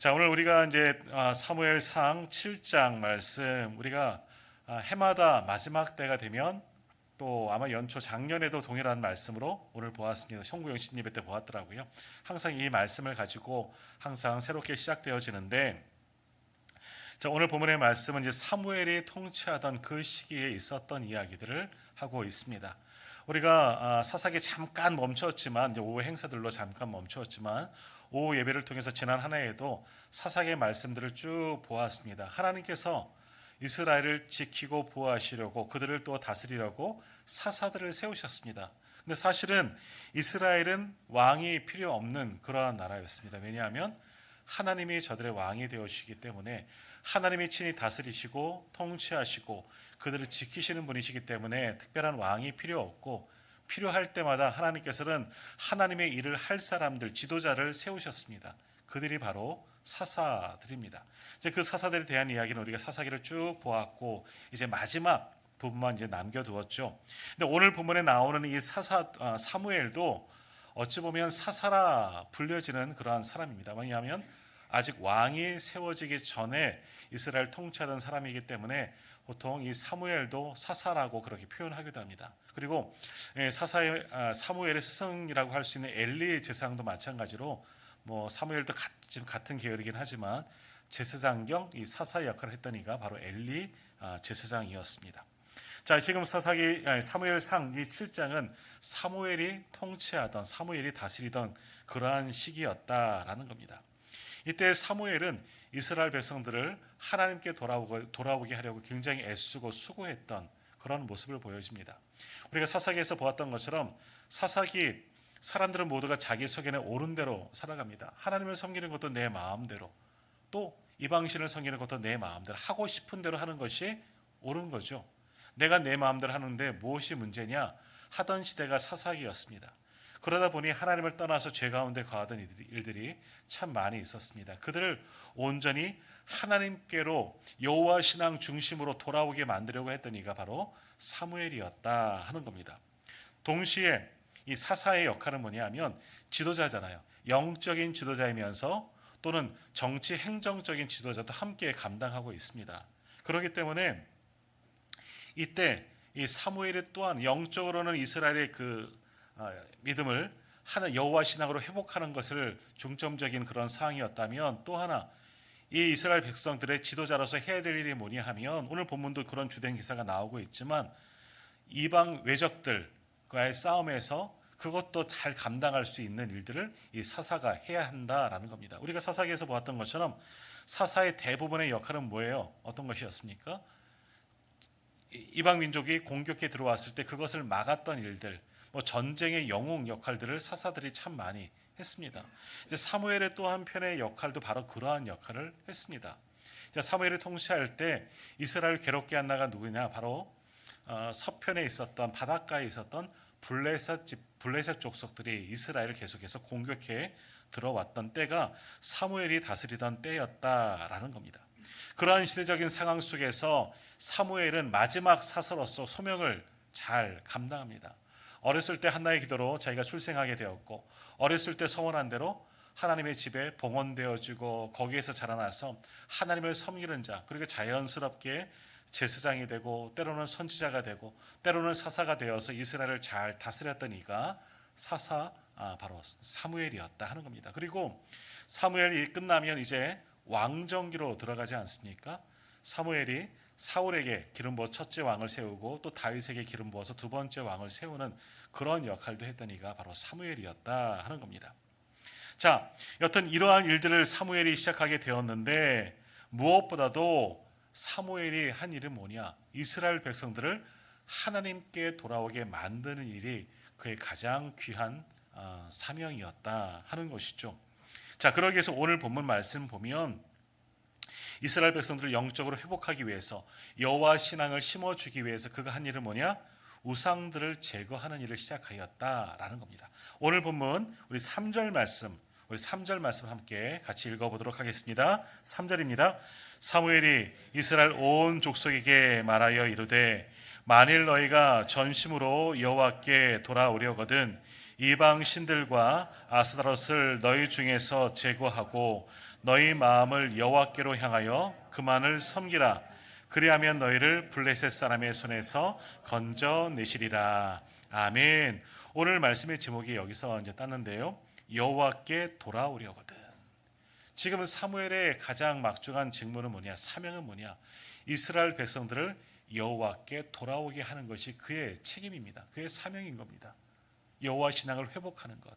자, 오늘 우리가 이제 사무엘상 7장 말씀 우리가 해마다 마지막 때가 되면 또 아마 연초 작년에도 동일한 말씀으로 오늘 보았습니다. 형구영신 예배 때 보았더라고요. 항상 이 말씀을 가지고 항상 새롭게 시작되어지는데, 자, 오늘 본문의 말씀은 이제 사무엘이 통치하던 그 시기에 있었던 이야기들을 하고 있습니다. 우리가 사사기 잠깐 멈추었지만, 이제 오후 행사들로 잠깐 멈추었지만, 오후 예배를 통해서 지난 한 해에도 사사기의 말씀들을 쭉 보았습니다. 하나님께서 이스라엘을 지키고 보호하시려고, 그들을 또 다스리려고 사사들을 세우셨습니다. 근데 사실은 이스라엘은 왕이 필요 없는 그러한 나라였습니다. 왜냐하면 하나님이 저들의 왕이 되어주시기 때문에, 하나님이 친히 다스리시고 통치하시고 그들을 지키시는 분이시기 때문에 특별한 왕이 필요 없고, 필요할 때마다 하나님께서는 하나님의 일을 할 사람들, 지도자를 세우셨습니다. 그들이 바로 사사들입니다. 이제 그 사사들에 대한 이야기는 우리가 사사기를 쭉 보았고, 이제 마지막 부분만 이제 남겨두었죠. 근데 오늘 본문에 나오는 이 사무엘도 어찌 보면 사사라 불려지는 그러한 사람입니다. 왜냐하면 아직 왕이 세워지기 전에 이스라엘 통치하던 사람이기 때문에 보통 이 사무엘도 사사라고 그렇게 표현하기도 합니다. 그리고 사무엘의 스승이라고 할 수 있는 엘리 제사장도 마찬가지로, 사무엘도 지금 같은 계열이긴 하지만 제사장 겸 이 사사 역할을 했던 이가 바로 엘리 제사장이었습니다. 자, 지금 사무엘상 이 7장은 사무엘이 통치하던, 사무엘이 다스리던 그러한 시기였다라는 겁니다. 이때 사무엘은 이스라엘 백성들을 하나님께 돌아오게 하려고 굉장히 애쓰고 수고했던 그런 모습을 보여줍니다. 우리가 사사기에서 보았던 것처럼 사사기 사람들은 모두가 자기 속에는 옳은 대로 살아갑니다. 하나님을 섬기는 것도 내 마음대로, 또 이방신을 섬기는 것도 내 마음대로, 하고 싶은 대로 하는 것이 옳은 거죠. 내가 내 마음대로 하는데 무엇이 문제냐 하던 시대가 사사기였습니다. 그러다 보니 하나님을 떠나서 죄 가운데 거하던 일들이 참 많이 있었습니다. 그들을 온전히 하나님께로 여호와 신앙 중심으로 돌아오게 만들려고 했던 이가 바로 사무엘이었다 하는 겁니다. 동시에 이 사사의 역할은 뭐냐면 지도자잖아요. 영적인 지도자이면서 또는 정치 행정적인 지도자도 함께 감당하고 있습니다. 그렇기 때문에 이때 이 사무엘이 또한 영적으로는 이스라엘의 믿음을 여호와 신앙으로 회복하는 것을 중점적인 그런 사항이었다면, 또 하나 이 이스라엘 백성들의 지도자로서 해야 될 일이 뭐냐 하면, 오늘 본문도 그런 주된 기사가 나오고 있지만 이방 외적들과의 싸움에서 그것도 잘 감당할 수 있는 일들을 이 사사가 해야 한다라는 겁니다. 우리가 사사기에서 보았던 것처럼 사사의 대부분의 역할은 뭐예요? 어떤 것이었습니까? 이방 민족이 공격해 들어왔을 때 그것을 막았던 일들, 전쟁의 영웅 역할들을 사사들이 참 많이 했습니다. 이제 사무엘의 또 한편의 역할도 바로 그러한 역할을 했습니다. 사무엘이 통치할 때 이스라엘 괴롭게 한 나라가 누구냐? 바로 서편에 있었던, 바닷가에 있었던 블레셋 족속들이 이스라엘을 계속해서 공격해 들어왔던 때가 사무엘이 다스리던 때였다라는 겁니다. 그러한 시대적인 상황 속에서 사무엘은 마지막 사사로서 소명을 잘 감당합니다. 어렸을 때 한나의 기도로 자기가 출생하게 되었고, 어렸을 때 서원한 대로 하나님의 집에 봉헌되어지고 거기에서 자라나서 하나님을 섬기는 자, 그리고 자연스럽게 제사장이 되고 때로는 선지자가 되고 때로는 사사가 되어서 이스라엘을 잘 다스렸던 이가 바로 사무엘이었다 하는 겁니다. 그리고 사무엘이 끝나면 이제 왕정기로 들어가지 않습니까? 사무엘이 사울에게 기름 부어 첫째 왕을 세우고 또 다윗에게 기름 부어서 두 번째 왕을 세우는 그런 역할도 했던 이가 바로 사무엘이었다 하는 겁니다. 자, 여튼 이러한 일들을 사무엘이 시작하게 되었는데, 무엇보다도 사무엘이 한 일은 뭐냐? 이스라엘 백성들을 하나님께 돌아오게 만드는 일이 그의 가장 귀한 사명이었다 하는 것이죠. 자, 그러기 위해서 오늘 본문 말씀 보면 이스라엘 백성들을 영적으로 회복하기 위해서, 여호와 신앙을 심어주기 위해서 그가 한 일은 뭐냐? 우상들을 제거하는 일을 시작하였다라는 겁니다. 오늘 본문 우리 3절 말씀 함께 같이 읽어보도록 하겠습니다. 3절입니다. 사무엘이 이스라엘 온 족속에게 말하여 이르되, 만일 너희가 전심으로 여호와께 돌아오려거든 이방 신들과 아스타롯을 너희 중에서 제거하고 너희 마음을 여호와께로 향하여 그만을 섬기라. 그리하면 너희를 블레셋 사람의 손에서 건져내시리라. 아멘. 오늘 말씀의 제목이 여기서 이제 땄는데요. 여호와께 돌아오려거든. 지금은 사무엘의 가장 막중한 직무는 뭐냐? 사명은 뭐냐? 이스라엘 백성들을 여호와께 돌아오게 하는 것이 그의 책임입니다. 그의 사명인 겁니다. 여호와 신앙을 회복하는 것.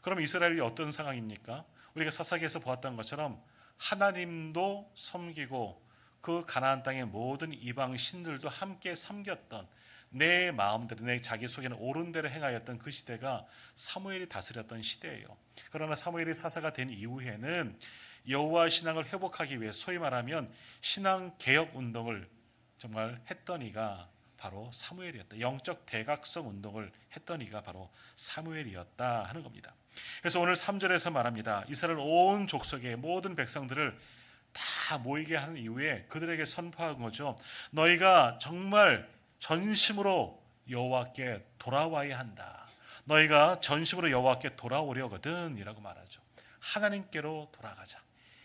그럼 이스라엘이 어떤 상황입니까? 우리가 사사기에서 보았던 것처럼 하나님도 섬기고 그 가나안 땅의 모든 이방 신들도 함께 섬겼던, 내 마음대로 내 자기 속에는 옳은 대로 행하였던 그 시대가 사무엘이 다스렸던 시대예요. 그러나 사무엘이 사사가 된 이후에는 여호와 신앙을 회복하기 위해 소위 말하면 신앙 개혁 운동을 정말 했던 이가 바로 사무엘이었다. 영적 대각성 운동을 했던 이가 바로 사무엘이었다 하는 겁니다. 그래서 오늘 3절에서 말합니다. 이스라엘 온 족속의 모든 백성들을 다 모이게 한 이후에 그들에게 선포한 거죠. 너희가 정말 전심으로 여호와께 돌아와야 한다. 너희가 전심으로 여호와께 돌아오려거든 이라고 말하죠. 하나님께로 돌아가자.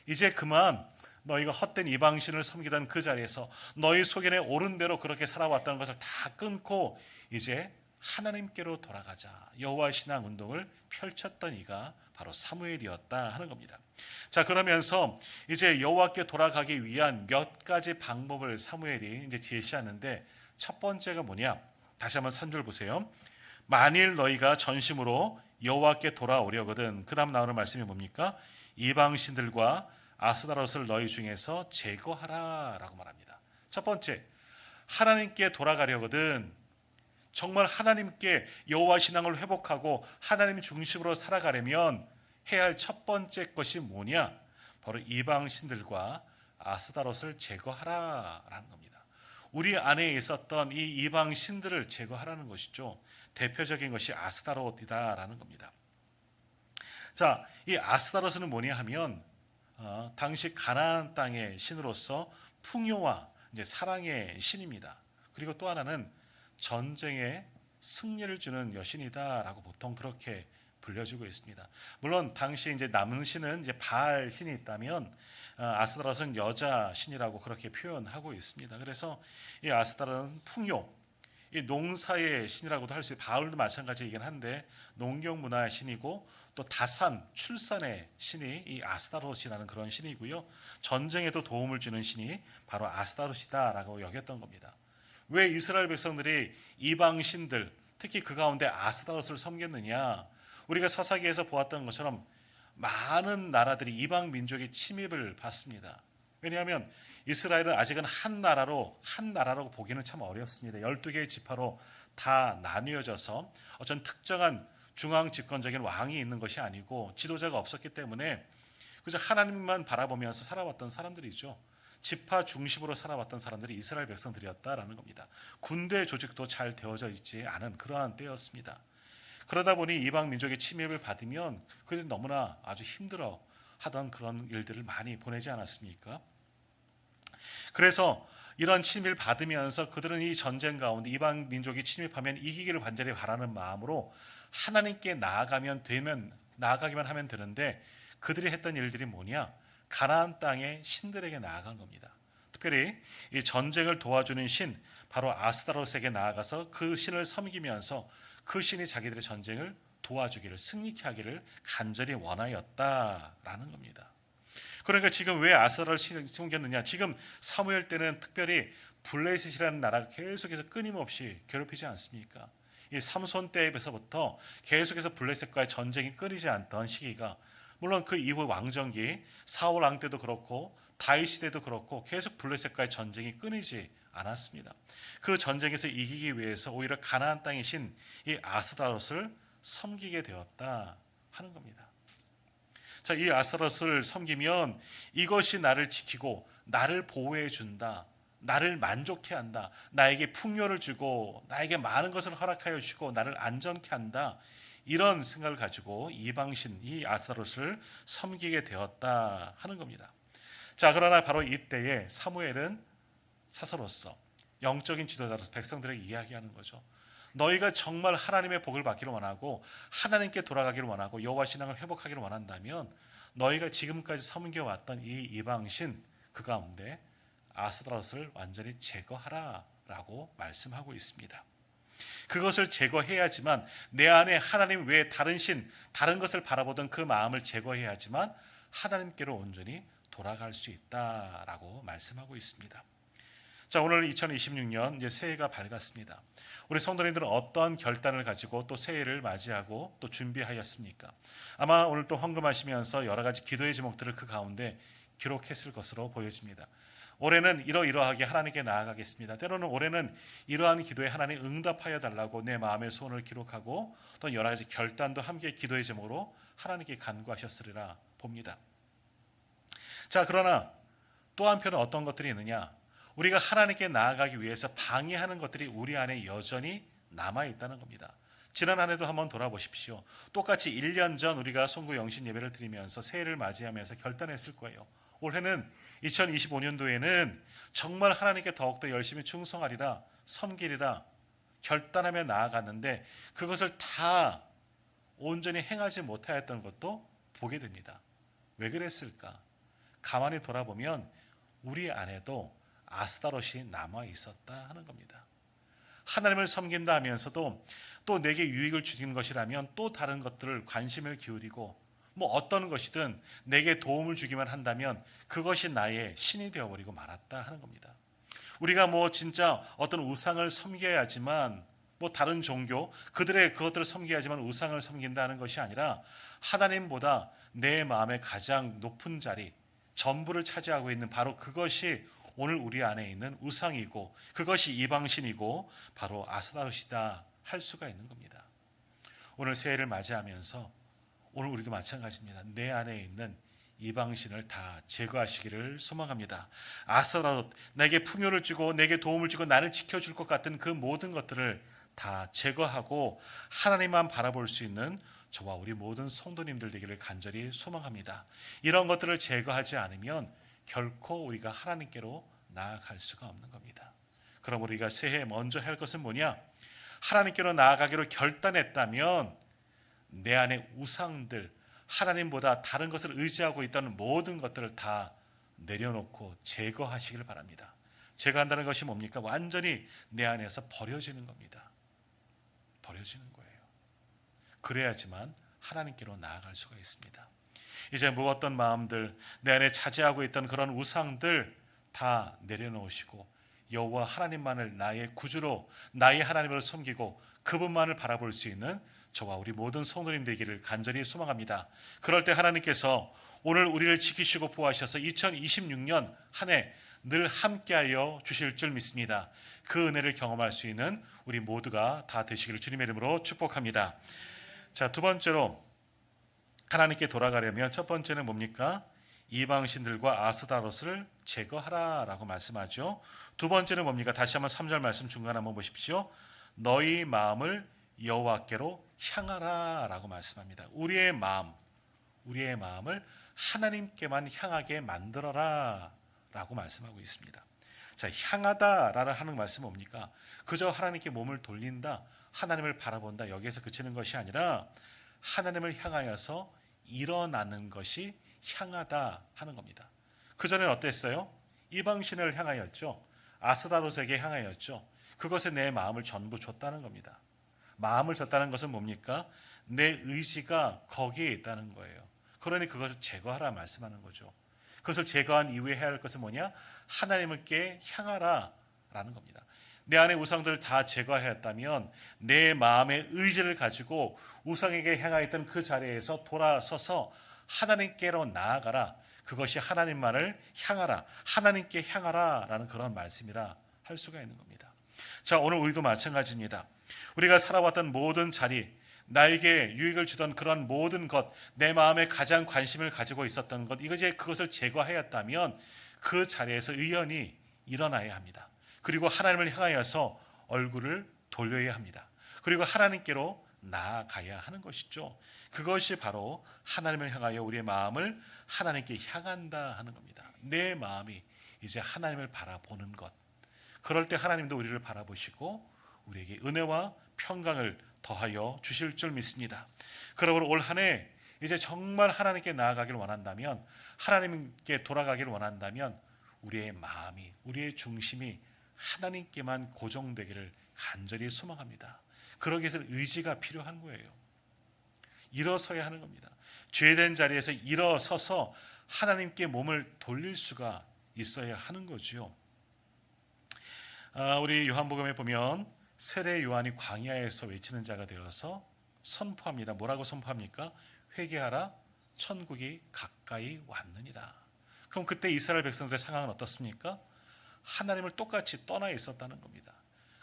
이제 그만 너희가 헛된 이방신을 섬기던 그 자리에서 너희 속에 옳은 대로 그렇게 살아왔다는 것을 다 끊고 이제 하나님께로 돌아가자. 여호와 신앙 운동을 펼쳤던 이가 바로 사무엘이었다 하는 겁니다. 자, 그러면서 이제 여호와께 돌아가기 위한 몇 가지 방법을 사무엘이 이제 제시하는데 첫 번째가 뭐냐? 다시 한번 3절 보세요. 만일 너희가 전심으로 여호와께 돌아오려거든. 그다음 나오는 말씀이 뭡니까? 이방 신들과 아스다롯을 너희 중에서 제거하라라고 말합니다. 첫 번째, 하나님께 돌아가려거든. 정말 하나님께 여호와 신앙을 회복하고 하나님 중심으로 살아가려면 해야 할 첫 번째 것이 뭐냐? 바로 이방 신들과 아스다롯을 제거하라라는 겁니다. 우리 안에 있었던 이 이방 신들을 제거하라는 것이죠. 대표적인 것이 아스다롯이다라는 겁니다. 자, 이 아스다롯은 뭐냐 하면 당시 가나안 땅의 신으로서 풍요와 이제 사랑의 신입니다. 그리고 또 하나는 전쟁에 승리를 주는 여신이다라고 보통 그렇게 불려지고 있습니다. 물론 당시 이제 남은 신은 이제 바알 신이 있다면 아스다롯은 여자 신이라고 그렇게 표현하고 있습니다. 그래서 이 아스다롯은 풍요, 이 농사의 신이라고도 할 수 있고 바알도 마찬가지이긴 한데 농경 문화의 신이고 또 다산, 출산의 신이 이 아스다롯이라는 그런 신이고요. 전쟁에도 도움을 주는 신이 바로 아스다롯이다라고 여겼던 겁니다. 왜 이스라엘 백성들이 이방 신들, 특히 그 가운데 아스다롯을 섬겼느냐? 우리가 사사기에서 보았던 것처럼 많은 나라들이 이방 민족의 침입을 받습니다. 왜냐하면 이스라엘은 아직은 한 나라로 보기는 참 어렵습니다. 12개의 지파로 다 나뉘어져서 어떤 특정한 중앙 집권적인 왕이 있는 것이 아니고 지도자가 없었기 때문에 그저 하나님만 바라보면서 살아왔던 사람들이죠. 지파 중심으로 살아왔던 사람들이 이스라엘 백성들이었다라는 겁니다. 군대 조직도 잘 되어져 있지 않은 그러한 때였습니다. 그러다 보니 이방 민족의 침입을 받으면 그들이 너무나 아주 힘들어 하던 그런 일들을 많이 보내지 않았습니까? 그래서 이런 침입을 받으면서 그들은 이 전쟁 가운데 이방 민족이 침입하면 이기기를 간절히 바라는 마음으로 하나님께 나아가기만 하면 되는데 그들이 했던 일들이 뭐냐? 가나안 땅의 신들에게 나아간 겁니다. 특별히 이 전쟁을 도와주는 신 바로 아스다롯에게 나아가서 그 신을 섬기면서 그 신이 자기들의 전쟁을 도와주기를 승리케 하기를 간절히 원하였다라는 겁니다. 그러니까 지금 왜 아스다롯을 섬겼느냐? 지금 사무엘 때는 특별히 블레셋이라는 나라가 계속해서 끊임없이 괴롭히지 않습니까? 이 삼손 때에서부터 계속해서 블레셋과의 전쟁이 끊이지 않던 시기가 물론 그 이후 왕정기 사울 왕 때도 그렇고 다윗 시대도 그렇고 계속 블레셋과의 전쟁이 끊이지 않았습니다. 그 전쟁에서 이기기 위해서 오히려 가나안 땅의 신 이 아스다롯을 섬기게 되었다 하는 겁니다. 자, 이 아스다롯을 섬기면 이것이 나를 지키고 나를 보호해 준다. 나를 만족해 한다. 나에게 풍요를 주고 나에게 많은 것을 허락하여 주고 나를 안전케 한다. 이런 생각을 가지고 이방신 이 아스다롯을 섬기게 되었다 하는 겁니다. 자, 그러나 바로 이때에 사무엘은 사서로서 영적인 지도자로서 백성들에게 이야기하는 거죠. 너희가 정말 하나님의 복을 받기를 원하고 하나님께 돌아가기를 원하고 여호와 신앙을 회복하기를 원한다면 너희가 지금까지 섬겨왔던 이 이방신 그 가운데 아스타롯을 완전히 제거하라라고 말씀하고 있습니다. 그것을 제거해야지만 내 안에 하나님 외에 다른 신, 다른 것을 바라보던 그 마음을 제거해야지만 하나님께로 온전히 돌아갈 수 있다라고 말씀하고 있습니다. 자, 오늘 2026년 이제 새해가 밝았습니다. 우리 성도님들은 어떤 결단을 가지고 또 새해를 맞이하고 또 준비하였습니까? 아마 오늘 또 헌금하시면서 여러 가지 기도의 제목들을 그 가운데 기록했을 것으로 보여집니다. 올해는 이러이러하게 하나님께 나아가겠습니다. 때로는 올해는 이러한 기도에 하나님 응답하여 달라고 내 마음의 소원을 기록하고 또 여러 가지 결단도 함께 기도의 제목으로 하나님께 간구하셨으리라 봅니다. 자, 그러나 또 한편은 어떤 것들이 있느냐? 우리가 하나님께 나아가기 위해서 방해하는 것들이 우리 안에 여전히 남아있다는 겁니다. 지난 한 해도 한번 돌아보십시오. 똑같이 1년 전 우리가 송구 영신 예배를 드리면서 새해를 맞이하면서 결단했을 거예요. 올해는 2025년도에는 정말 하나님께 더욱더 열심히 충성하리라, 섬기리라 결단하며 나아갔는데 그것을 다 온전히 행하지 못하였던 것도 보게 됩니다. 왜 그랬을까? 가만히 돌아보면 우리 안에도 아스타롯이 남아 있었다 하는 겁니다. 하나님을 섬긴다 하면서도 또 내게 유익을 주는 것이라면 또 다른 것들을 관심을 기울이고 뭐 어떤 것이든 내게 도움을 주기만 한다면 그것이 나의 신이 되어버리고 말았다 하는 겁니다. 우리가 뭐 진짜 어떤 우상을 섬겨야지만 뭐 다른 종교 그들의 그것들을 섬겨야지만 우상을 섬긴다는 것이 아니라 하나님보다 내 마음의 가장 높은 자리 전부를 차지하고 있는 바로 그것이 오늘 우리 안에 있는 우상이고 그것이 이방신이고 바로 아스타롯이다 할 수가 있는 겁니다. 오늘 새해를 맞이하면서 오늘 우리도 마찬가지입니다. 내 안에 있는 이방신을 다 제거하시기를 소망합니다. 아스타롯, 내게 풍요를 주고 내게 도움을 주고 나를 지켜줄 것 같은 그 모든 것들을 다 제거하고 하나님만 바라볼 수 있는 저와 우리 모든 성도님들 되기를 간절히 소망합니다. 이런 것들을 제거하지 않으면 결코 우리가 하나님께로 나아갈 수가 없는 겁니다. 그럼 우리가 새해 먼저 할 것은 뭐냐? 하나님께로 나아가기로 결단했다면 내 안에 우상들, 하나님보다 다른 것을 의지하고 있다는 모든 것들을 다 내려놓고 제거하시길 바랍니다. 제거한다는 것이 뭡니까? 완전히 내 안에서 버려지는 겁니다. 버려지는 거예요. 그래야지만 하나님께로 나아갈 수가 있습니다. 이제 무엇던 마음들, 내 안에 차지하고 있던 그런 우상들 다 내려놓으시고 여호와 하나님만을 나의 구주로 나의 하나님으로 섬기고 그분만을 바라볼 수 있는 저와 우리 모든 성도님 되기를 간절히 소망합니다. 그럴 때 하나님께서 오늘 우리를 지키시고 보호하셔서 2026년 한 해 늘 함께하여 주실 줄 믿습니다. 그 은혜를 경험할 수 있는 우리 모두가 다 되시기를 주님의 이름으로 축복합니다. 자, 두 번째로 하나님께 돌아가려면 첫 번째는 뭡니까? 이방신들과 아스타롯을 제거하라라고 말씀하죠. 두 번째는 뭡니까? 다시 한번 3절 말씀 중간 한번 보십시오. 너희 마음을 여호와께로 향하라라고 말씀합니다. 우리의 마음을 하나님께만 향하게 만들어라라고 말씀하고 있습니다. 자, 향하다라는 하는 말씀은 뭡니까? 그저 하나님께 몸을 돌린다, 하나님을 바라본다 여기에서 그치는 것이 아니라 하나님을 향하여서 일어나는 것이 향하다 하는 겁니다. 그전엔 어땠어요? 이방신을 향하였죠. 아스타롯에게 향하였죠. 그것에 내 마음을 전부 줬다는 겁니다. 마음을 줬다는 것은 뭡니까? 내 의지가 거기에 있다는 거예요. 그러니 그것을 제거하라 말씀하는 거죠. 그것을 제거한 이후에 해야 할 것은 뭐냐? 하나님께 향하라라는 겁니다. 내 안의 우상들을 다 제거하였다면 내 마음의 의지를 가지고 우상에게 향하였던 그 자리에서 돌아서서 하나님께로 나아가라. 그것이 하나님만을 향하라, 하나님께 향하라라는 그런 말씀이라 할 수가 있는 겁니다. 자, 오늘 우리도 마찬가지입니다. 우리가 살아왔던 모든 자리, 나에게 유익을 주던 그런 모든 것, 내 마음에 가장 관심을 가지고 있었던 것, 이것이 그것을 제거하였다면 그 자리에서 의연히 일어나야 합니다. 그리고 하나님을 향하여서 얼굴을 돌려야 합니다. 그리고 하나님께로 나아가야 하는 것이죠. 그것이 바로 하나님을 향하여 우리의 마음을 하나님께 향한다 하는 겁니다. 내 마음이 이제 하나님을 바라보는 것. 그럴 때 하나님도 우리를 바라보시고 우리에게 은혜와 평강을 더하여 주실 줄 믿습니다. 그러므로 올 한 해 이제 정말 하나님께 나아가기를 원한다면, 하나님께 돌아가기를 원한다면 우리의 마음이, 우리의 중심이 하나님께만 고정되기를 간절히 소망합니다. 그러기 위해서 의지가 필요한 거예요. 일어서야 하는 겁니다. 죄된 자리에서 일어서서 하나님께 몸을 돌릴 수가 있어야 하는 거지요. 우리 요한복음에 보면 세례 요한이 광야에서 외치는 자가 되어서 선포합니다. 뭐라고 선포합니까? 회개하라, 천국이 가까이 왔느니라. 그럼 그때 이스라엘 백성들의 상황은 어떻습니까? 하나님을 똑같이 떠나 있었다는 겁니다.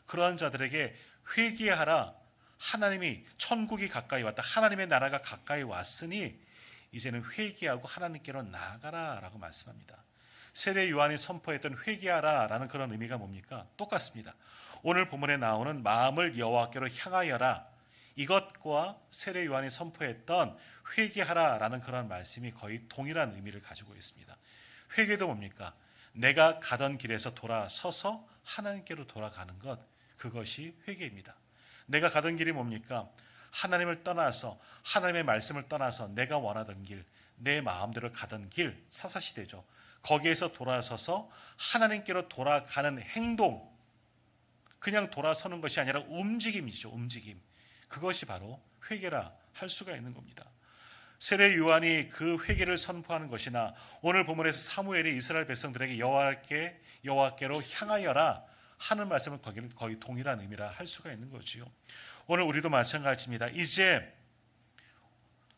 그러한 자들에게 회개하라, 하나님이, 천국이 가까이 왔다, 하나님의 나라가 가까이 왔으니 이제는 회개하고 하나님께로 나아가라 라고 말씀합니다. 세례 요한이 선포했던 회개하라 라는 그런 의미가 뭡니까? 똑같습니다. 오늘 본문에 나오는 마음을 여호와께로 향하여라, 이것과 세례 요한이 선포했던 회개하라 라는 그런 말씀이 거의 동일한 의미를 가지고 있습니다. 회개도 뭡니까? 내가 가던 길에서 돌아서서 하나님께로 돌아가는 것, 그것이 회개입니다. 내가 가던 길이 뭡니까? 하나님을 떠나서, 하나님의 말씀을 떠나서 내가 원하던 길, 내 마음대로 가던 길, 사사시대죠. 거기에서 돌아서서 하나님께로 돌아가는 행동, 그냥 돌아서는 것이 아니라 움직임이죠. 움직임. 그것이 바로 회개라 할 수가 있는 겁니다. 세례 요한이 그 회개를 선포하는 것이나 오늘 본문에서 사무엘이 이스라엘 백성들에게 여호와께로 향하여라 하는 말씀은 거의 동일한 의미라 할 수가 있는 거지요. 오늘 우리도 마찬가지입니다. 이제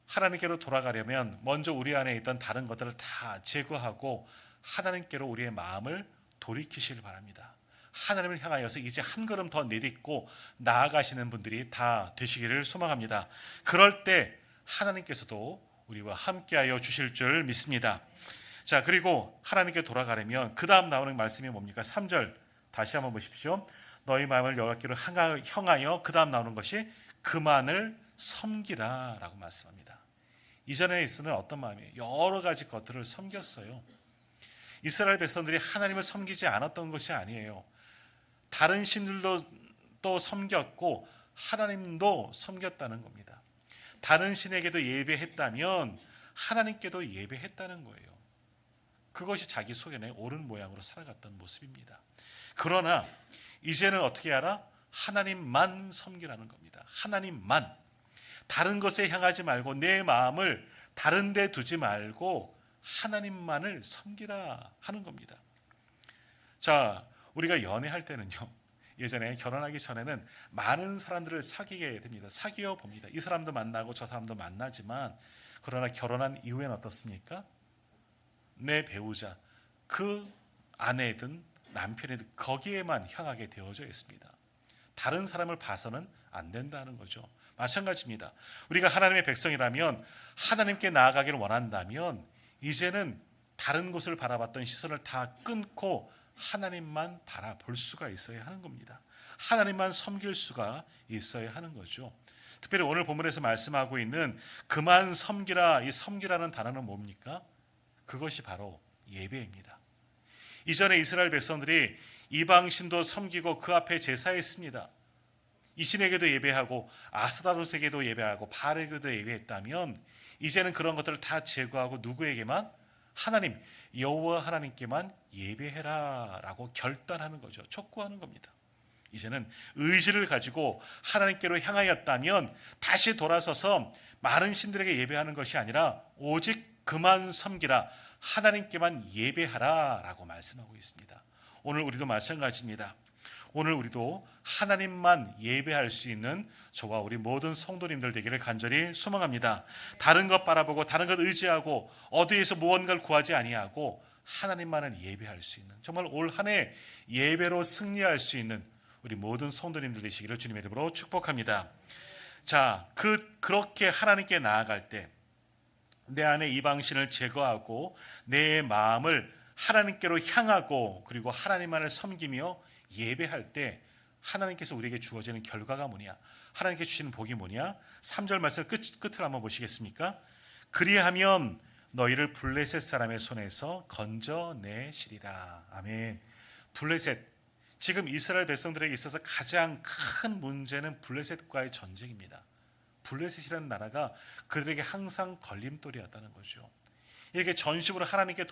하나님께로 돌아가려면 먼저 우리 안에 있던 다른 것들을 다 제거하고 하나님께로 우리의 마음을 돌이키시길 바랍니다. 하나님을 향하여서 이제 한 걸음 더 내딛고 나아가시는 분들이 다 되시기를 소망합니다. 그럴 때 하나님께서도 우리와 함께하여 주실 줄 믿습니다. 자, 그리고 하나님께 돌아가려면 그 다음 나오는 말씀이 뭡니까? 3절 다시 한번 보십시오. 너희 마음을 여호와께로 향하여, 그 다음 나오는 것이 그만을 섬기라 라고 말씀합니다. 이전에 있었는 어떤 마음이에요? 여러 가지 것들을 섬겼어요. 이스라엘 백성들이 하나님을 섬기지 않았던 것이 아니에요. 다른 신들도 또 섬겼고 하나님도 섬겼다는 겁니다. 다른 신에게도 예배했다면 하나님께도 예배했다는 거예요. 그것이 자기 속에 옳은 모양으로 살아갔던 모습입니다. 그러나 이제는 어떻게 하라? 하나님만 섬기라는 겁니다. 하나님만. 다른 것에 향하지 말고 내 마음을 다른 데 두지 말고 하나님만을 섬기라 하는 겁니다. 자, 우리가 연애할 때는요, 예전에 결혼하기 전에는 많은 사람들을 사귀게 됩니다. 사귀어 봅니다. 이 사람도 만나고 저 사람도 만나지만, 그러나 결혼한 이후엔 어떻습니까? 내 배우자, 그 아내든 남편이든 거기에만 향하게 되어져 있습니다. 다른 사람을 봐서는 안 된다는 거죠. 마찬가지입니다. 우리가 하나님의 백성이라면, 하나님께 나아가기를 원한다면 이제는 다른 곳을 바라봤던 시선을 다 끊고 하나님만 바라볼 수가 있어야 하는 겁니다. 하나님만 섬길 수가 있어야 하는 거죠. 특별히 오늘 본문에서 말씀하고 있는 그만 섬기라, 이 섬기라는 단어는 뭡니까? 그것이 바로 예배입니다. 이전에 이스라엘 백성들이 이방신도 섬기고 그 앞에 제사했습니다. 이 신에게도 예배하고 아스다롯에게도 예배하고 바알에게도 예배했다면 이제는 그런 것들을 다 제거하고 누구에게만? 하나님, 여호와 하나님께만 예배해라 라고 결단하는 거죠. 촉구하는 겁니다. 이제는 의지를 가지고 하나님께로 향하였다면 다시 돌아서서 많은 신들에게 예배하는 것이 아니라 오직 그만 섬기라, 하나님께만 예배하라 라고 말씀하고 있습니다. 오늘 우리도 마찬가지입니다. 오늘 우리도 하나님만 예배할 수 있는 저와 우리 모든 성도님들 되기를 간절히 소망합니다. 다른 것 바라보고 다른 것 의지하고 어디에서 무언가를 구하지 아니하고 하나님만을 예배할 수 있는, 정말 올 한 해 예배로 승리할 수 있는 우리 모든 성도님들 되시기를 주님의 이름으로 축복합니다. 자, 그렇게 하나님께 나아갈 때 내 안에 이방신을 제거하고 내 마음을 하나님께로 향하고 그리고 하나님만을 섬기며 예배할 때 하나님께서 우리에게 주어지는 결과가 뭐냐? 하나님께 주시는 복이 뭐냐? 3절 말씀 끝을 한번 보시겠습니까? 그리하면 너희를 블레셋 사람의 손에서 건져내시리라. 아멘. 블레셋, 지금 이스라엘 백성들에게 있어서 가장 큰 문제는 블레셋과의 전쟁입니다. 블레셋이라는 나라가 그들에게 항상 걸림돌이었다는 거죠. 이렇게 전심으로 하나님께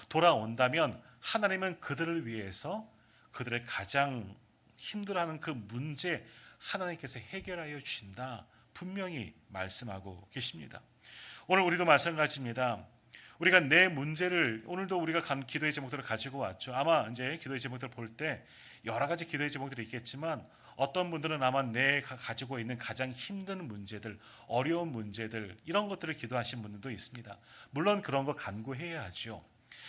돌아온다면 하나님은 그들을 위해서 그들의 가장 힘들어하는 그 문제 하나님께서 해결하여 주신다. 분명히 말씀하고 계십니다. 오늘 우리도 마찬가지입니다. 우리가 내 문제를 오늘도 우리가 기도의 제목들을 가지고 왔죠. 아마 이제 기도의 제목들을 볼 때 여러 가지 기도의 제목들이 있겠지만 어떤 분들은 아마 내가 가지고 있는 가장 힘든 문제들, 어려운 문제들 이런 것들을 기도하신 분들도 있습니다. 물론 그런 거 간구해야 하죠.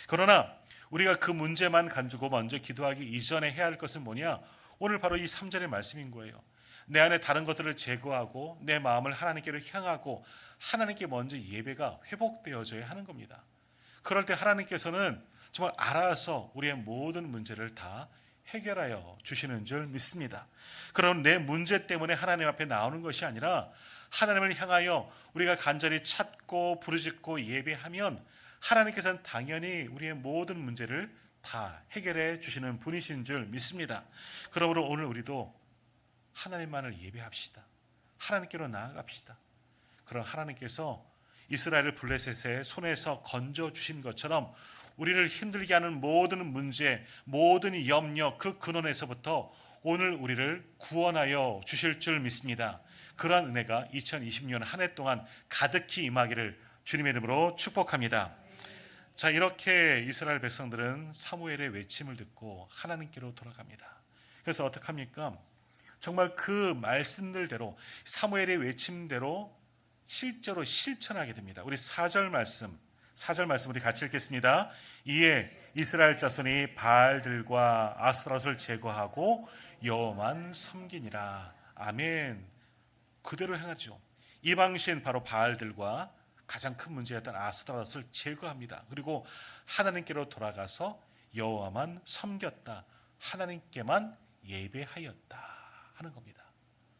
그러나 우리가 그 문제만 가지고 먼저 기도하기 이전에 해야 할 것은 뭐냐? 오늘 바로 이 3절의 말씀인 거예요. 내 안에 다른 것들을 제거하고 내 마음을 하나님께로 향하고 하나님께 먼저 예배가 회복되어져야 하는 겁니다. 그럴 때 하나님께서는 정말 알아서 우리의 모든 문제를 다 해결하여 주시는 줄 믿습니다. 그럼 내 문제 때문에 하나님 앞에 나오는 것이 아니라 하나님을 향하여 우리가 간절히 찾고 부르짖고 예배하면 하나님께서는 당연히 우리의 모든 문제를 다 해결해 주시는 분이신 줄 믿습니다. 그러므로 오늘 우리도 하나님만을 예배합시다. 하나님께로 나아갑시다. 그런 하나님께서 이스라엘을 블레셋의 손에서 건져 주신 것처럼 우리를 힘들게 하는 모든 문제, 모든 염려, 그 근원에서부터 오늘 우리를 구원하여 주실 줄 믿습니다. 그러한 은혜가 2020년 한 해 동안 가득히 임하기를 주님의 이름으로 축복합니다. 자, 이렇게 이스라엘 백성들은 사무엘의 외침을 듣고 하나님께로 돌아갑니다. 그래서 어떻게 합니까? 정말 그 말씀들대로 사무엘의 외침대로 실제로 실천하게 됩니다. 우리 4절 말씀 우리 같이 읽겠습니다. 이에 이스라엘 자손이 바알들과 아스타롯을 제거하고 여호와만 섬기니라. 아멘. 그대로 행하죠. 이방신 바로 바알들과 가장 큰 문제였던 아스타롯을 제거합니다. 그리고 하나님께로 돌아가서 여호와만 섬겼다. 하나님께만 예배하였다 하는 겁니다.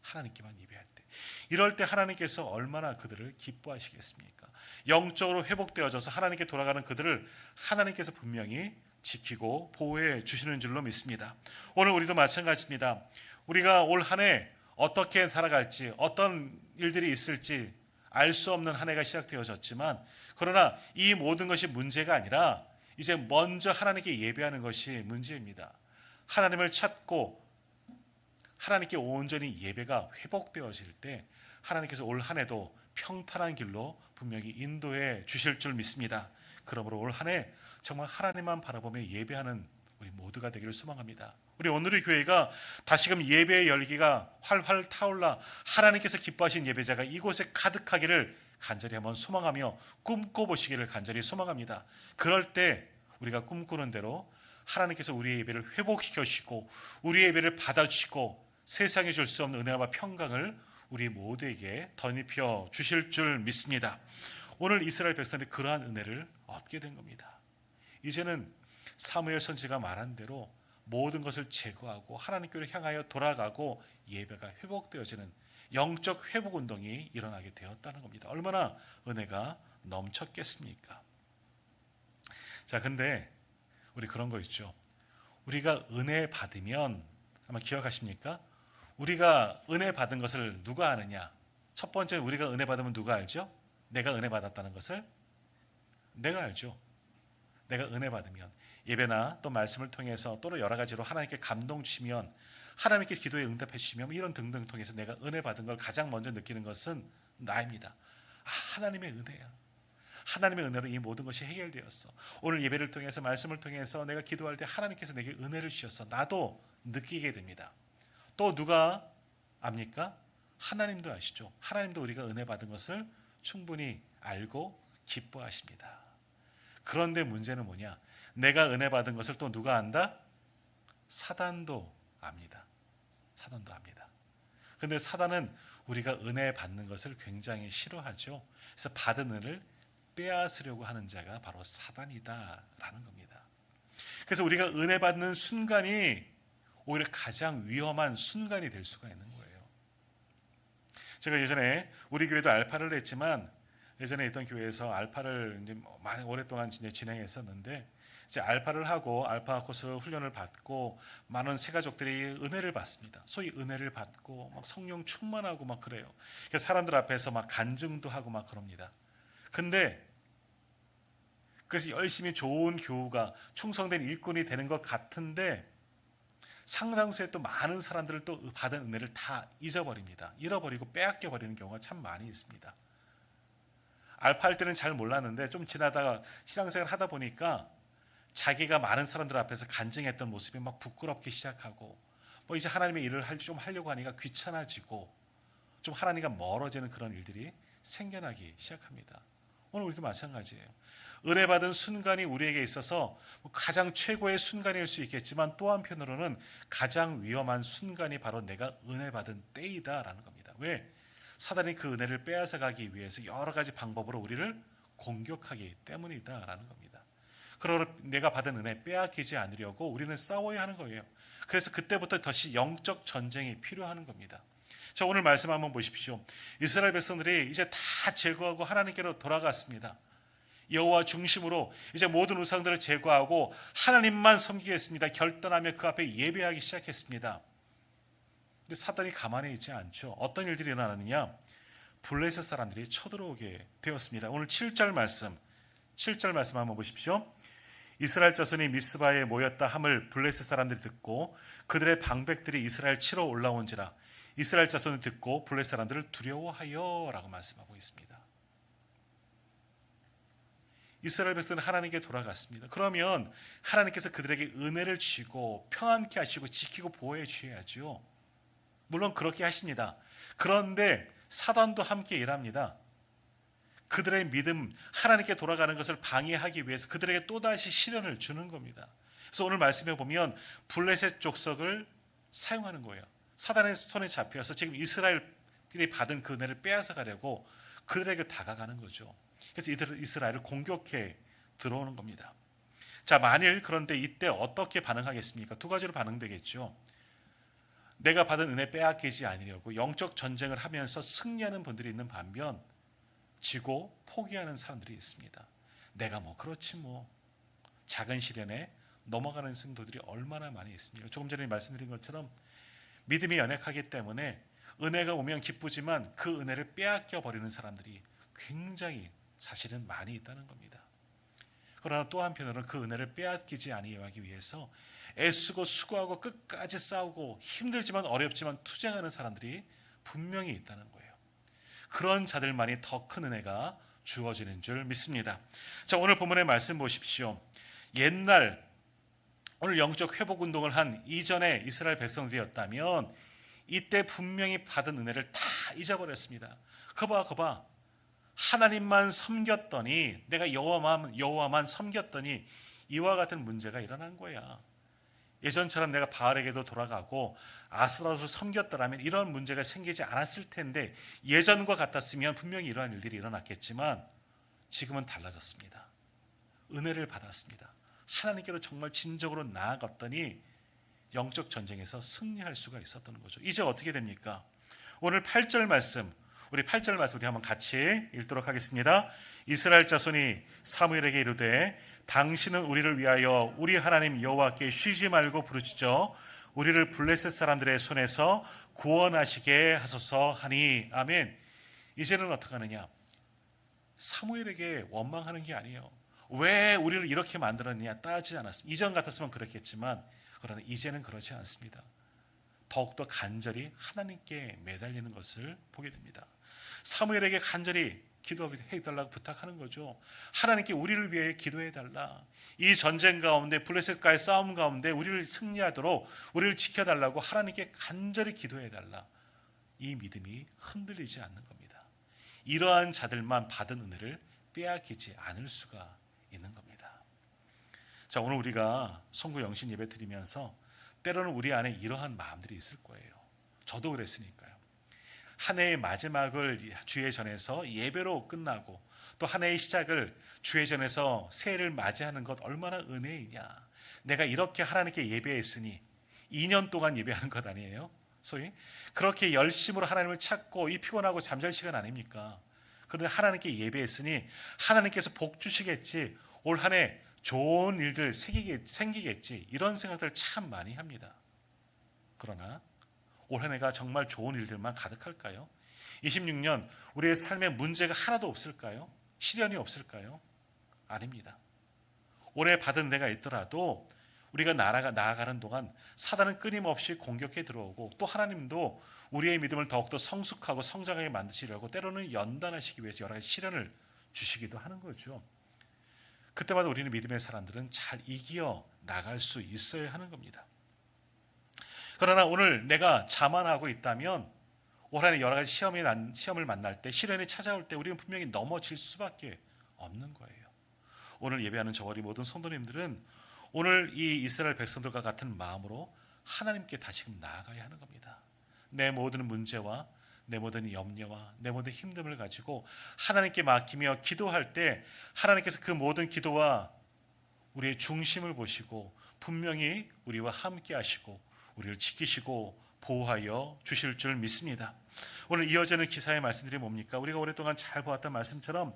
하나님께만 예배할 때. 이럴 때 하나님께서 얼마나 그들을 기뻐하시겠습니까? 영적으로 회복되어져서 하나님께 돌아가는 그들을 하나님께서 분명히 지키고 보호해 주시는 줄로 믿습니다. 오늘 우리도 마찬가지입니다. 우리가 올 한 해 어떻게 살아갈지, 어떤 일들이 있을지 알 수 없는 한 해가 시작되어졌지만, 그러나 이 모든 것이 문제가 아니라 이제 먼저 하나님께 예배하는 것이 문제입니다. 하나님을 찾고 하나님께 온전히 예배가 회복되어질 때 하나님께서 올 한 해도 평탄한 길로 분명히 인도해 주실 줄 믿습니다. 그러므로 올 한 해 정말 하나님만 바라보며 예배하는 우리 모두가 되기를 소망합니다. 우리 오늘의 교회가 다시금 예배의 열기가 활활 타올라 하나님께서 기뻐하신 예배자가 이곳에 가득하기를 간절히 한번 소망하며 꿈꿔보시기를 간절히 소망합니다. 그럴 때 우리가 꿈꾸는 대로 하나님께서 우리의 예배를 회복시켜 주시고 우리의 예배를 받아주시고 세상에 줄 수 없는 은혜와 평강을 우리 모두에게 덧입혀 주실 줄 믿습니다. 오늘 이스라엘 백성들이 그러한 은혜를 얻게 된 겁니다. 이제는 사무엘 선지가 말한 대로 모든 것을 제거하고 하나님께로 향하여 돌아가고 예배가 회복되어지는 영적 회복 운동이 일어나게 되었다는 겁니다. 얼마나 은혜가 넘쳤겠습니까? 자, 근데 우리 그런 거 있죠. 우리가 은혜 받으면 아마 기억하십니까? 우리가 은혜 받은 것을 누가 아느냐? 첫 번째 우리가 은혜 받으면 누가 알죠? 내가 은혜 받았다는 것을 내가 알죠. 내가 은혜 받으면 예배나 또 말씀을 통해서 또 여러 가지로 하나님께 감동 주시면 하나님께 기도에 응답해 주시면 이런 등등 통해서 내가 은혜 받은 걸 가장 먼저 느끼는 것은 나입니다. 하나님의 은혜야. 하나님의 은혜로 이 모든 것이 해결되었어. 오늘 예배를 통해서 말씀을 통해서 내가 기도할 때 하나님께서 내게 은혜를 주셔서 나도 느끼게 됩니다. 또 누가 압니까? 하나님도 아시죠. 하나님도 우리가 은혜 받은 것을 충분히 알고 기뻐하십니다. 그런데 문제는 뭐냐? 내가 은혜 받은 것을 또 누가 안다? 사단도 압니다. 사단도 압니다. 그런데 사단은 우리가 은혜 받는 것을 굉장히 싫어하죠. 그래서 받은 은혜를 빼앗으려고 하는 자가 바로 사단이다라는 겁니다. 그래서 우리가 은혜 받는 순간이 오히려 가장 위험한 순간이 될 수가 있는 거예요. 제가 예전에 우리 교회도 알파를 했지만 예전에 있던 교회에서 알파를 이제 많이 오랫동안 진행했었는데 이제 알파를 하고 알파 코스 훈련을 받고 많은 새가족들이 은혜를 받습니다. 소위 은혜를 받고 막 성령 충만하고 막 그래요. 그래서 사람들 앞에서 막 간증도 하고 막 그럽니다. 근데 그래서 열심히 좋은 교우가 충성된 일꾼이 되는 것 같은데 상당수의 또 많은 사람들을 또 받은 은혜를 다 잊어버립니다. 잃어버리고 빼앗겨 버리는 경우가 참 많이 있습니다. 알파 할 때는 잘 몰랐는데 좀 지나다가 신앙생활 하다 보니까 자기가 많은 사람들 앞에서 간증했던 모습이 막 부끄럽기 시작하고 뭐 이제 하나님의 일을 좀 하려고 하니까 귀찮아지고 좀 하나님과 멀어지는 그런 일들이 생겨나기 시작합니다. 오늘 우리도 마찬가지예요. 은혜 받은 순간이 우리에게 있어서 가장 최고의 순간일 수 있겠지만 또 한편으로는 가장 위험한 순간이 바로 내가 은혜 받은 때이다라는 겁니다. 왜? 사단이 그 은혜를 빼앗아 가기 위해서 여러 가지 방법으로 우리를 공격하기 때문이다라는 겁니다. 그러므로 내가 받은 은혜 빼앗기지 않으려고 우리는 싸워야 하는 거예요. 그래서 그때부터 다시 영적 전쟁이 필요한 겁니다. 자, 오늘 말씀 한번 보십시오. 이스라엘 백성들이 이제 다 제거하고 하나님께로 돌아갔습니다. 여호와 중심으로 이제 모든 우상들을 제거하고 하나님만 섬기겠습니다. 결단하며 그 앞에 예배하기 시작했습니다. 근데 사단이 가만히 있지 않죠. 어떤 일들이 일어나느냐? 블레셋 사람들이 쳐들어오게 되었습니다. 오늘 7절 말씀 한번 보십시오. 이스라엘 자손이 미스바에 모였다 함을 블레셋 사람들이 듣고 그들의 방백들이 이스라엘 치러 올라온지라 이스라엘 자손이 듣고 블레셋 사람들을 두려워하여 라고 말씀하고 있습니다. 이스라엘 백성은 하나님께 돌아갔습니다. 그러면 하나님께서 그들에게 은혜를 주시고 평안케 하시고 지키고 보호해 주셔야죠. 물론 그렇게 하십니다. 그런데 사단도 함께 일합니다. 그들의 믿음, 하나님께 돌아가는 것을 방해하기 위해서 그들에게 또다시 시련을 주는 겁니다. 그래서 오늘 말씀에 보면 블레셋 족속을 사용하는 거예요. 사단의 손에 잡혀서 지금 이스라엘이 받은 그 은혜를 빼앗아 가려고 그들에게 다가가는 거죠. 그래서 이스라엘을 공격해 들어오는 겁니다. 자, 만일 그런데 이때 어떻게 반응하겠습니까? 두 가지로 반응되겠죠. 내가 받은 은혜 빼앗기지 않으려고 영적 전쟁을 하면서 승리하는 분들이 있는 반면 지고 포기하는 사람들이 있습니다. 내가 뭐 그렇지 뭐. 작은 시련에 넘어가는 성도들이 얼마나 많이 있습니까? 조금 전에 말씀드린 것처럼 믿음이 연약하기 때문에 은혜가 오면 기쁘지만 그 은혜를 빼앗겨 버리는 사람들이 굉장히 사실은 많이 있다는 겁니다. 그러나 또 한편으로는 그 은혜를 빼앗기지 아니하기 위해서 애쓰고 수고하고 끝까지 싸우고 힘들지만 어렵지만 투쟁하는 사람들이 분명히 있다는 거예요. 그런 자들만이 더 큰 은혜가 주어지는 줄 믿습니다. 자, 오늘 본문의 말씀 보십시오. 옛날 오늘 영적 회복 운동을 한 이전의 이스라엘 백성들이었다면 이때 분명히 받은 은혜를 다 잊어버렸습니다. 거봐. 하나님만 섬겼더니 내가 여호와만 섬겼더니 이와 같은 문제가 일어난 거야. 예전처럼 내가 바알에게도 돌아가고 아스라롯을 섬겼더라면 이런 문제가 생기지 않았을 텐데 예전과 같았으면 분명히 이러한 일들이 일어났겠지만 지금은 달라졌습니다. 은혜를 받았습니다. 하나님께로 정말 진정으로 나아갔더니 영적 전쟁에서 승리할 수가 있었던 거죠. 이제 어떻게 됩니까? 오늘 8절 말씀 우리 한번 같이 읽도록 하겠습니다. 이스라엘 자손이 사무엘에게 이르되 당신은 우리를 위하여 우리 하나님 여호와께 쉬지 말고 부르짖어 우리를 블레셋 사람들의 손에서 구원하시게 하소서 하니. 아멘. 이제는 어떻게 하느냐? 사무엘에게 원망하는 게 아니에요. 왜 우리를 이렇게 만들었느냐 따지지 않았습니다. 이전 같았으면 그랬겠지만 그러나 이제는 그렇지 않습니다. 더욱더 간절히 하나님께 매달리는 것을 보게 됩니다. 사무엘에게 간절히 기도해달라고 부탁하는 거죠. 하나님께 우리를 위해 기도해달라. 이 전쟁 가운데 블레셋과의 싸움 가운데 우리를 승리하도록 우리를 지켜달라고 하나님께 간절히 기도해달라. 이 믿음이 흔들리지 않는 겁니다. 이러한 자들만 받은 은혜를 빼앗기지 않을 수가 있는 겁니다. 자, 오늘 우리가 송구 영신 예배 드리면서 때로는 우리 안에 이러한 마음들이 있을 거예요. 저도 그랬으니까요. 한 해의 마지막을 주의 전에서 예배로 끝나고 또 한 해의 시작을 주의 전에서 새해를 맞이하는 것 얼마나 은혜이냐. 내가 이렇게 하나님께 예배했으니 2년 동안 예배하는 것 아니에요? 소위 그렇게 열심으로 하나님을 찾고 이 피곤하고 잠잘 시간 아닙니까? 그런데 하나님께 예배했으니 하나님께서 복 주시겠지. 올 한 해 좋은 일들 생기겠지 이런 생각들 참 많이 합니다. 그러나 올 한 해가 정말 좋은 일들만 가득할까요? 26년 우리의 삶에 문제가 하나도 없을까요? 시련이 없을까요? 아닙니다. 올해 받은 데가 있더라도 우리가 나아가는 동안 사단은 끊임없이 공격해 들어오고 또 하나님도 우리의 믿음을 더욱더 성숙하고 성장하게 만드시려고 때로는 연단하시기 위해서 여러 가지 시련을 주시기도 하는 거죠. 그때마다 우리는 믿음의 사람들은 잘 이겨 나갈 수 있어야 하는 겁니다. 그러나 오늘 내가 자만하고 있다면 올 한해 여러 가지 시험을 만날 때 시련이 찾아올 때 우리는 분명히 넘어질 수밖에 없는 거예요. 오늘 예배하는 저와 우리 모든 성도님들은 오늘 이 이스라엘 백성들과 같은 마음으로 하나님께 다시금 나아가야 하는 겁니다. 내 모든 문제와 내 모든 염려와 내 모든 힘듦을 가지고 하나님께 맡기며 기도할 때 하나님께서 그 모든 기도와 우리의 중심을 보시고 분명히 우리와 함께 하시고 우리를 지키시고 보호하여 주실 줄 믿습니다. 오늘 이어지는 기사의 말씀들이 뭡니까? 우리가 오랫동안 잘 보았던 말씀처럼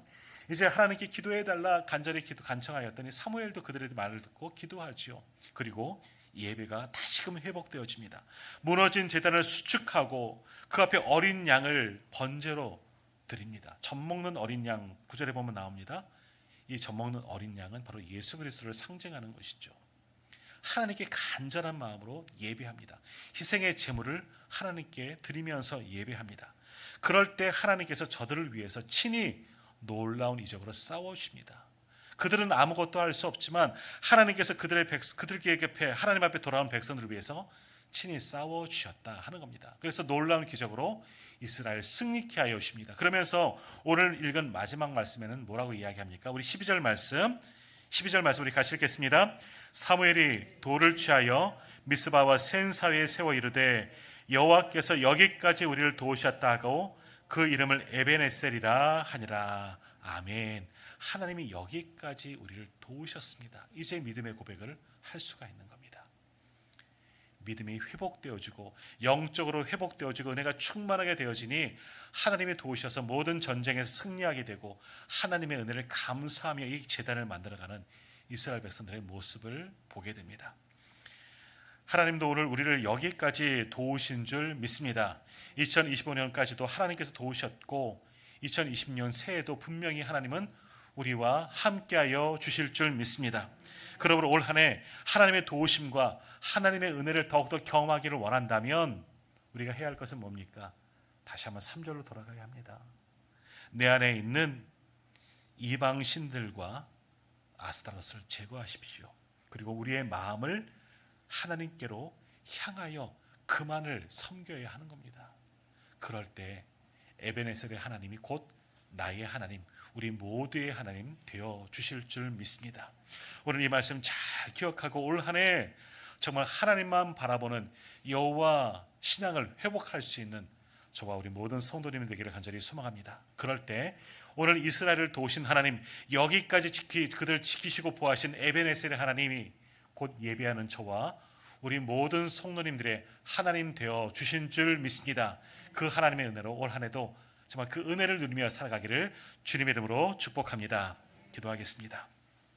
이제 하나님께 기도해달라 간절히 간청하였더니 사무엘도 그들의 말을 듣고 기도하지요. 그리고 예배가 다시금 회복되어집니다. 무너진 제단을 수축하고 그 앞에 어린 양을 번제로 드립니다. 젖 먹는 어린 양 9절에 보면 나옵니다. 이 젖 먹는 어린 양은 바로 예수 그리스도를 상징하는 것이죠. 하나님께 간절한 마음으로 예배합니다. 희생의 제물을 하나님께 드리면서 예배합니다. 그럴 때 하나님께서 저들을 위해서 친히 놀라운 이적으로 싸워주십니다. 그들은 아무것도 할 수 없지만 하나님께서 그들에게 하나님 앞에 돌아온 백성들을 위해서 친히 싸워주셨다 하는 겁니다. 그래서 놀라운 기적으로 이스라엘 승리케 하여 주십니다. 그러면서 오늘 읽은 마지막 말씀에는 뭐라고 이야기합니까? 우리 12절 말씀 우리 같이 읽겠습니다. 사무엘이 돌을 취하여 미스바와 센사위에 세워 이르되 여호와께서 여기까지 우리를 도우셨다 하고 그 이름을 에벤에셀이라 하니라. 아멘. 하나님이 여기까지 우리를 도우셨습니다. 이제 믿음의 고백을 할 수가 있는 겁니다. 믿음이 회복되어지고 영적으로 회복되어지고 은혜가 충만하게 되어지니 하나님이 도우셔서 모든 전쟁에서 승리하게 되고 하나님의 은혜를 감사하며 이 제단을 만들어가는 이스라엘 백성들의 모습을 보게 됩니다. 하나님도 오늘 우리를 여기까지 도우신 줄 믿습니다. 2025년까지도 하나님께서 도우셨고 2020년 새해에도 분명히 하나님은 우리와 함께하여 주실 줄 믿습니다. 그러므로 올 한 해 하나님의 도우심과 하나님의 은혜를 더욱더 경험하기를 원한다면 우리가 해야 할 것은 뭡니까? 다시 한번 3절로 돌아가야 합니다. 내 안에 있는 이방 신들과 아스타롯을 제거하십시오. 그리고 우리의 마음을 하나님께로 향하여 그만을 섬겨야 하는 겁니다. 그럴 때 에벤에셀의 하나님이 곧 나의 하나님, 우리 모두의 하나님 되어 주실 줄 믿습니다. 오늘 이 말씀 잘 기억하고 올 한 해 정말 하나님만 바라보는 여호와 신앙을 회복할 수 있는 저와 우리 모든 성도님이 되기를 간절히 소망합니다. 그럴 때 오늘 이스라엘을 도우신 하나님, 여기까지 그들 지키시고 보호하신 에벤에셀의 하나님이 곧 예배하는 저와 우리 모든 성도님들의 하나님 되어 주신 줄 믿습니다. 그 하나님의 은혜로 올 한 해도 정말 그 은혜를 누리며 살아가기를 주님의 이름으로 축복합니다. 기도하겠습니다.